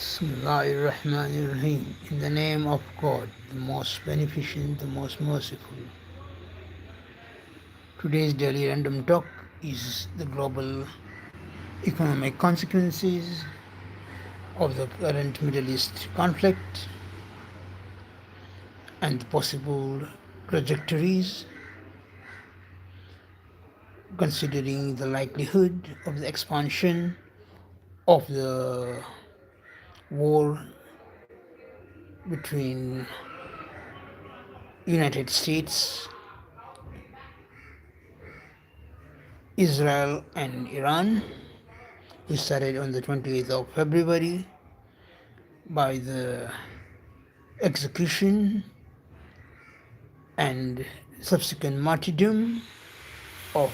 Bismillahirrahmanirrahim. In the name of God, the most beneficent, the most merciful. Today's daily random talk is the global economic consequences of the current Middle East conflict and the possible trajectories, considering the likelihood of the expansion of the war between United States, Israel and Iran, which started on the 28th of February by the execution and subsequent martyrdom of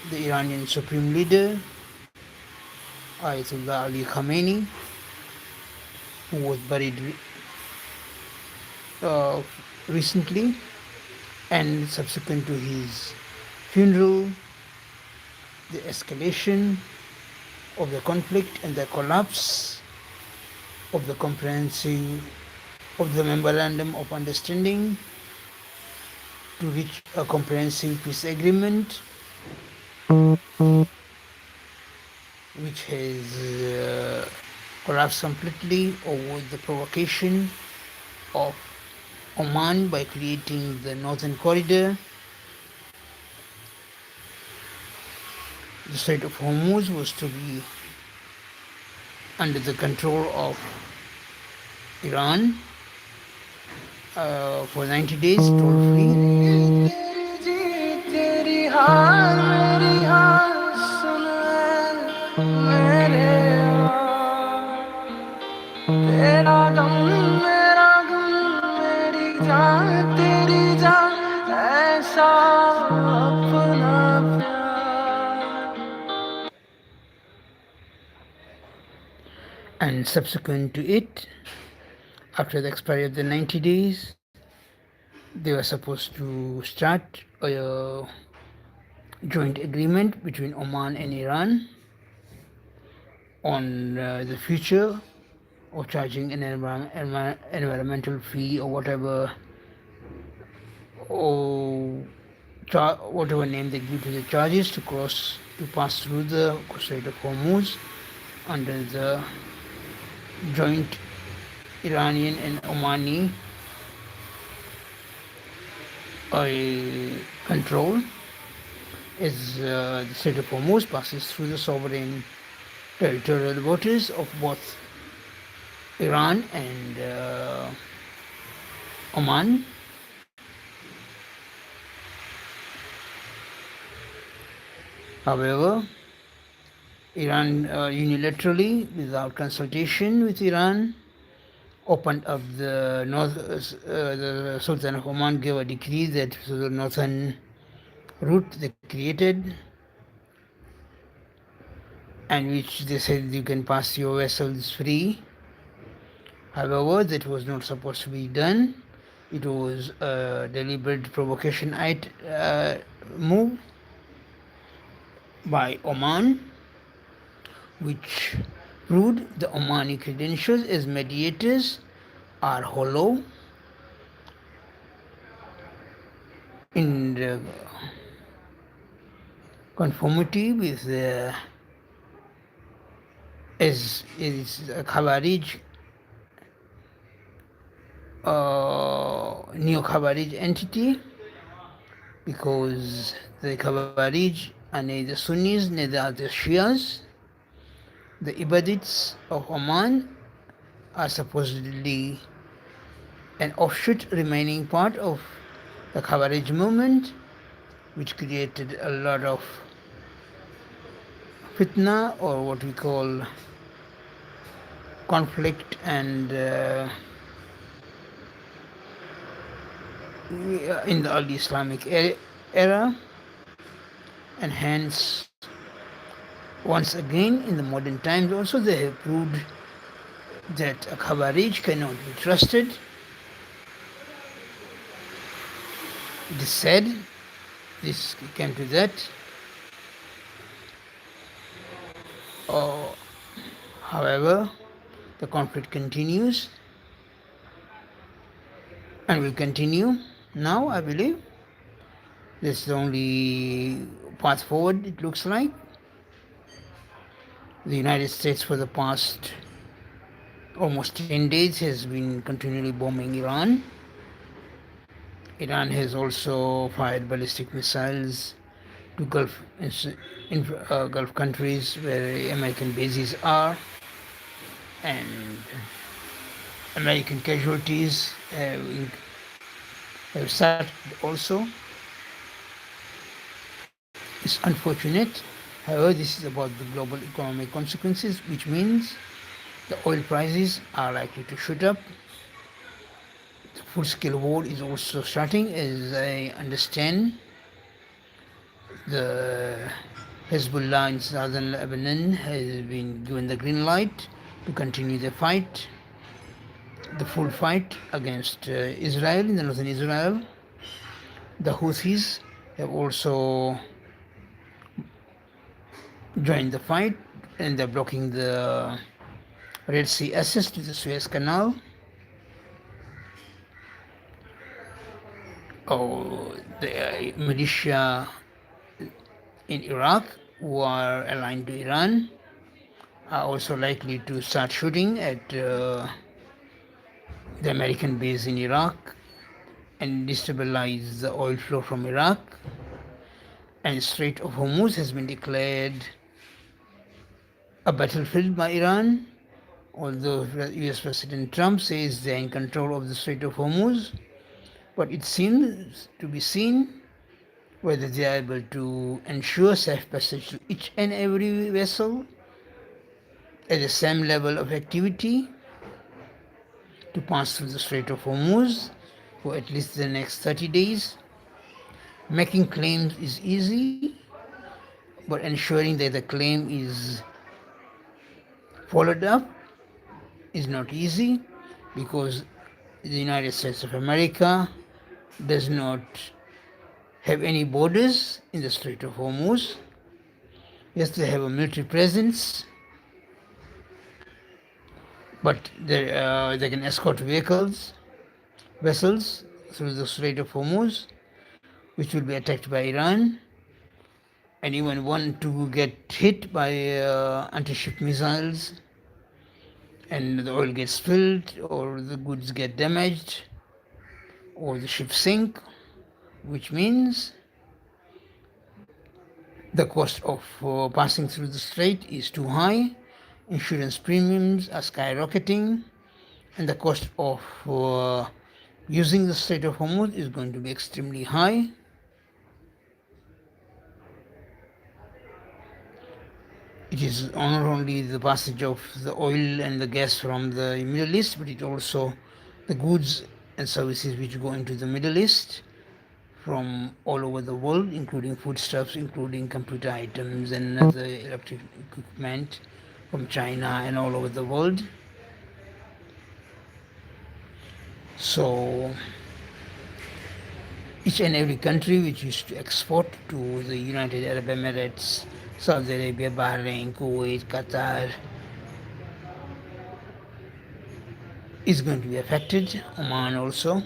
the Iranian Supreme Leader Ayatollah Ali Khamenei, who was buried uh, recently, and subsequent to his funeral, the escalation of the conflict and the collapse of the comprehensive of the memorandum of understanding to reach a comprehensive peace agreement, which has collapsed completely over the provocation of Oman by creating the northern corridor. The Strait of Hormuz was to be under the control of Iran for 90 days, toll free. And subsequent to it, after the expiry of the 90 days, they were supposed to start a joint agreement between Oman and Iran on the future of charging an environmental fee or whatever, or whatever name they give to the charges to pass through the Strait of Hormuz under the joint Iranian and Omani control, as the Strait of Hormuz passes through the sovereign territorial waters of both Iran and Oman. However, Iran unilaterally, without consultation with Iran, opened up the Sultan of Oman gave a decree that the northern route they created, and which they said you can pass your vessels free. However, that was not supposed to be done. It was a deliberate provocation move by Oman, which proved the Omani credentials as mediators are hollow in the conformity with the as is a Khawarij neo-Khawarij entity, because the Khawarij are neither Sunnis neither are the Shias. The Ibadites of Oman are supposedly an offshoot remaining part of the Khawarij movement, which created a lot of fitna, or what we call conflict and in the early Islamic era, and hence once again in the modern times also they have proved that a Khawarij cannot be trusted. It is said, this came to that, however, The conflict continues and will continue. Now, I believe this is the only path forward, it looks like. The United States, for the past almost 10 days, has been continually bombing Iran. Iran has also fired ballistic missiles to Gulf countries where American bases are, and American casualties have started also. It's unfortunate. However, this is about the global economic consequences, which means the oil prices are likely to shoot up. The full-scale war is also starting, as I understand. The Hezbollah in southern Lebanon has been given the green light to continue the fight, the full fight against Israel in the northern Israel. The Houthis have also joined the fight, and they're blocking the Red Sea access to the Suez Canal. The militia in Iraq, who are aligned to Iran, are also likely to start shooting at the American base in Iraq and destabilize the oil flow from Iraq. And Strait of Hormuz has been declared a battlefield by Iran, although US President Trump says they're in control of the Strait of Hormuz. But it seems to be seen whether they are able to ensure safe passage to each and every vessel at the same level of activity to pass through the Strait of Hormuz for at least the next 30 days. Making claims is easy, but ensuring that the claim is followed up is not easy, because the United States of America does not have any borders in the Strait of Hormuz. Yes, they have a military presence, but they can escort vessels through the Strait of Hormuz, which will be attacked by Iran, and even one to get hit by anti-ship missiles, and the oil gets spilled, or the goods get damaged, or the ship sink, which means the cost of passing through the strait is too high, insurance premiums are skyrocketing, and the cost of using the Strait of Hormuz is going to be extremely high. It is not only the passage of the oil and the gas from the Middle East, but it also the goods and services which go into the Middle East from all over the world, including foodstuffs, including computer items and other electric equipment from China and all over the world. So each and every country which used to export to the United Arab Emirates, Saudi Arabia, Bahrain, Kuwait, Qatar, is going to be affected. Oman also.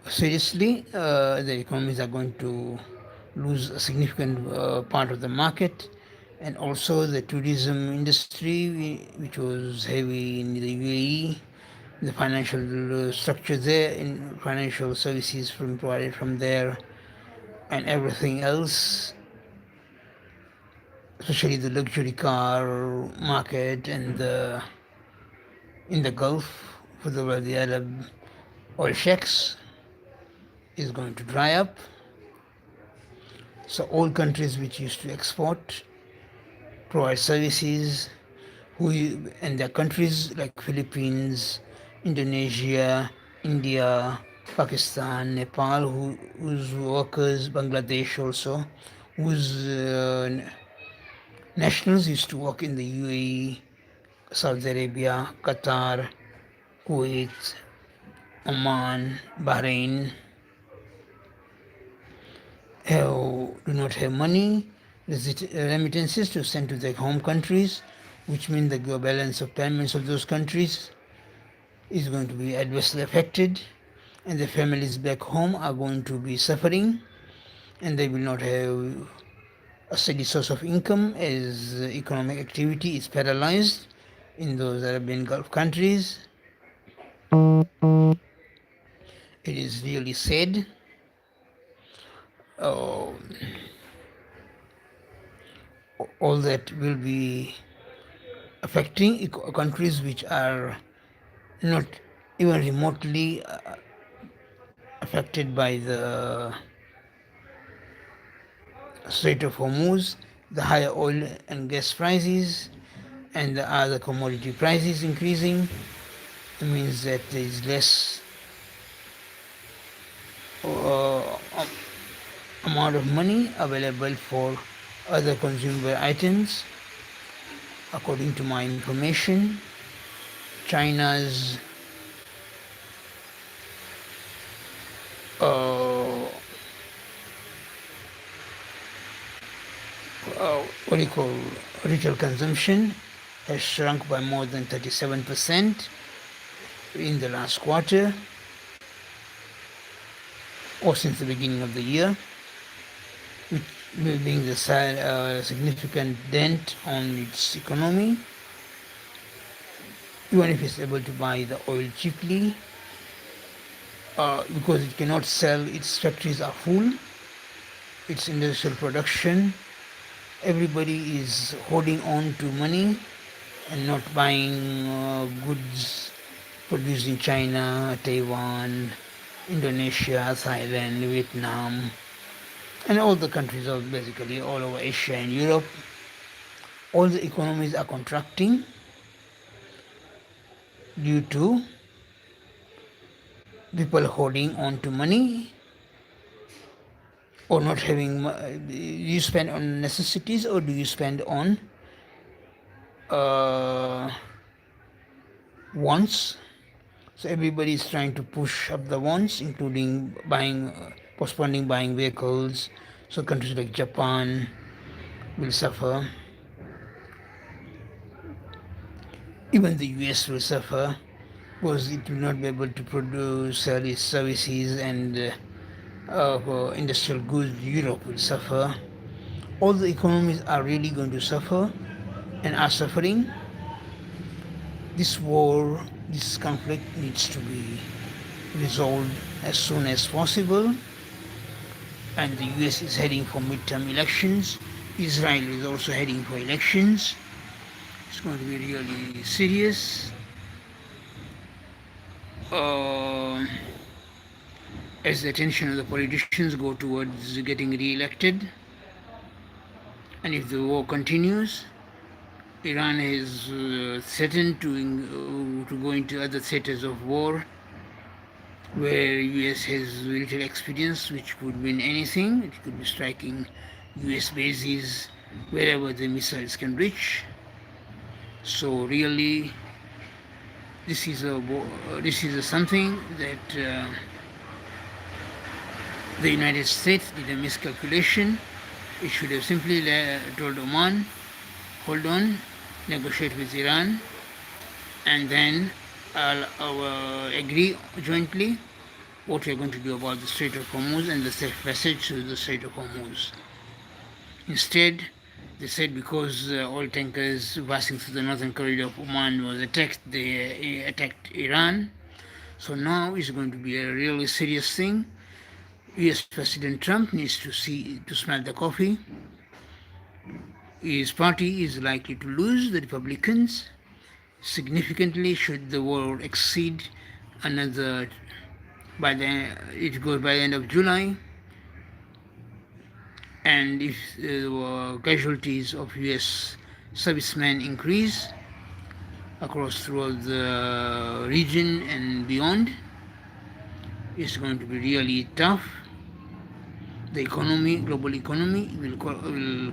Seriously, the economies are going to lose a significant part of the market, and also the tourism industry, which was heavy in the UAE, the financial structure there, in financial services provided from there, and everything else, especially the luxury car market and in the Gulf for the Arab oil sheikhs, is going to dry up. So all countries which used to export, provide services, and there are countries like Philippines, Indonesia, India, Pakistan, Nepal, whose workers, Bangladesh also, whose nationals used to work in the UAE, Saudi Arabia, Qatar, Kuwait, Oman, Bahrain, do not have money remittances to send to their home countries, which means the balance of payments of those countries is going to be adversely affected, and the families back home are going to be suffering, and they will not have a steady source of income as economic activity is paralyzed in those Arabian Gulf countries. It is really sad. Uh, all that will be affecting countries which are not even remotely affected by the Strait of Hormuz, the higher oil and gas prices, and the other commodity prices increasing. It means that there is less uh, amount of money available for other consumable items. According to my information, China's uh, what do you call retail consumption has shrunk by more than 37% in the last quarter or since the beginning of the year, which will bring the significant dent on its economy. Even if it's able to buy the oil cheaply, because it cannot sell, its factories are full, its industrial production, everybody is holding on to money and not buying goods produced in China, Taiwan, Indonesia, Thailand, Vietnam, and all the countries of basically all over Asia and Europe. All the economies are contracting due to people holding on to money or not having. Do you spend on necessities or do you spend on uh, wants? So everybody is trying to push up the wants, including postponing buying vehicles. So countries like Japan will suffer. Even the US will suffer because it will not be able to produce, sell its services and industrial goods. Europe will suffer. All the economies are really going to suffer and are suffering. This war, this conflict needs to be resolved as soon as possible. And the US is heading for midterm elections. Israel is also heading for elections. It's going to be really serious. As the attention of the politicians go towards getting re-elected, and if the war continues, Iran is threatened to go into other theaters of war where US has little experience, which could mean anything. It could be striking US bases wherever the missiles can reach. So really, this is something that the United States did a miscalculation. It should have simply told Oman, hold on, negotiate with Iran, and then agree jointly what we are going to do about the Strait of Hormuz and the safe passage through the Strait of Hormuz. Instead, they said because oil tankers passing through the northern corridor of Oman was attacked, they attacked Iran. So now it's going to be a really serious thing. US President Trump needs to smell the coffee. His party is likely to lose, the Republicans, significantly should the war exceed another it goes by the end of July, and if the casualties of US servicemen increase throughout the region and beyond, it's going to be really tough. The global economy will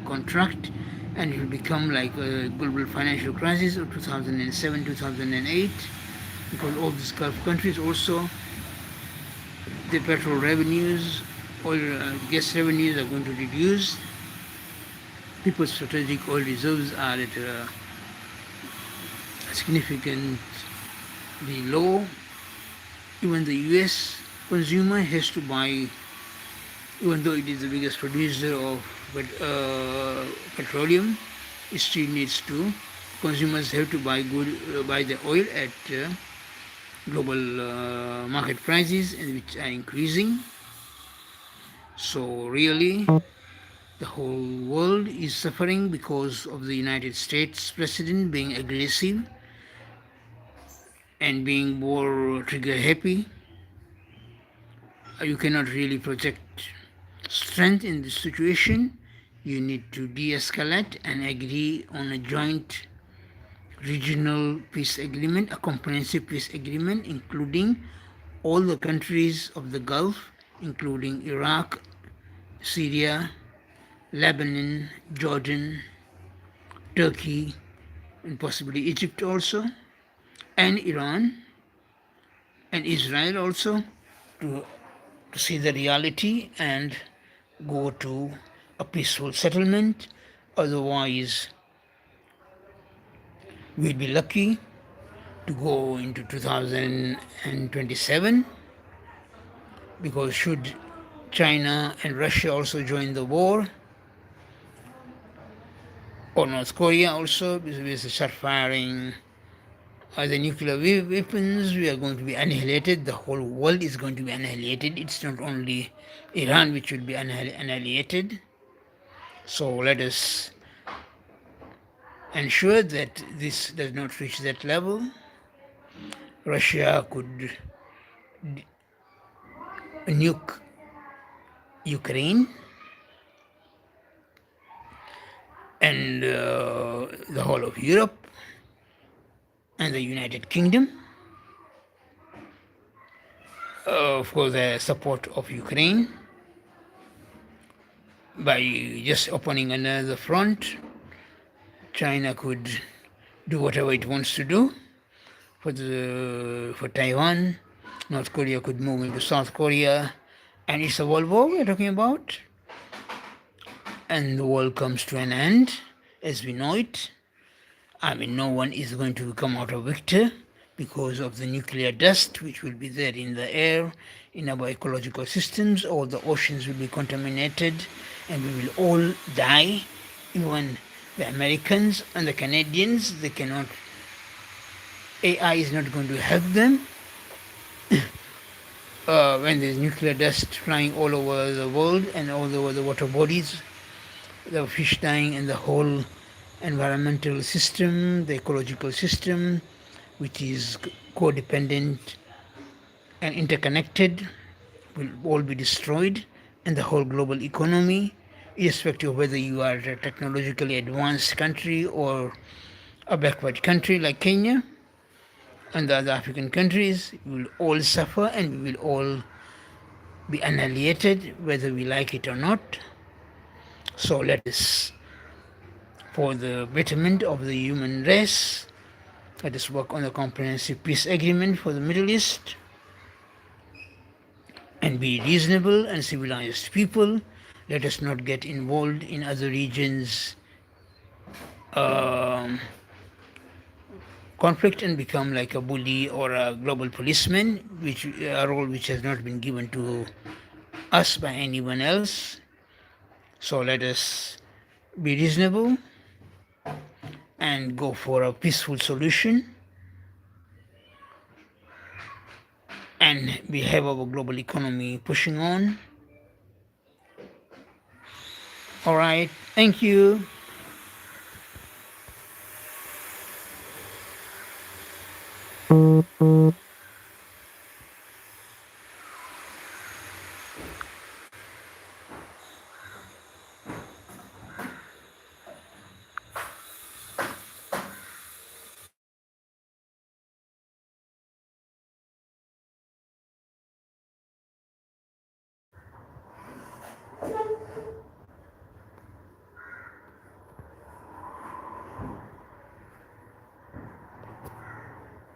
contract, and it will become like a global financial crisis of 2007, 2008, because all these Gulf countries also, the petrol revenues, oil, gas revenues are going to reduce, People's strategic oil reserves are at a significantly low. Even the US consumer has to buy, even though it is the biggest producer of petroleum, it still needs to. Consumers have to buy the oil at global market prices, and which are increasing. So really, the whole world is suffering because of the United States president being aggressive and being more trigger happy. You cannot really project strength in this situation. You need to de escalate and agree on a joint regional peace agreement, a comprehensive peace agreement, including all the countries of the Gulf, including Iraq, Syria, Lebanon, Jordan, Turkey, and possibly Egypt also, and Iran, and Israel also, to, to see the reality and go to a peaceful settlement. Otherwise, we'll be lucky to go into 2027, because should China and Russia also join the war, or North Korea also, because we start firing the nuclear weapons, we are going to be annihilated. The whole world is going to be annihilated. It's not only Iran which will be annihilated. So let us ensure that this does not reach that level. Russia could nuke Ukraine, and the whole of Europe and the United Kingdom, for the support of Ukraine. By just opening another front, China could do whatever it wants to do for Taiwan. North Korea could move into South Korea, and it's a world war we're talking about. And the world comes to an end as we know it. I mean, no one is going to come out a victor because of the nuclear dust which will be there in the air, in our ecological systems. All the oceans will be contaminated, and we will all die. Even the Americans and the Canadians, they cannot, AI is not going to help them when there's nuclear dust flying all over the world and all over the water bodies, the fish dying, and the whole environmental system, the ecological system, which is codependent and interconnected, will all be destroyed, and the whole global economy, irrespective of whether you are a technologically advanced country or a backward country like Kenya and the other African countries, we will all suffer, and we will all be annihilated, whether we like it or not. So let us, for the betterment of the human race, let us work on a comprehensive peace agreement for the Middle East and be reasonable and civilized people. Let us not get involved in other regions' conflict and become like a bully or a global policeman, which a role which has not been given to us by anyone else. So let us be reasonable and go for a peaceful solution, and we have our global economy pushing on. All right, thank you.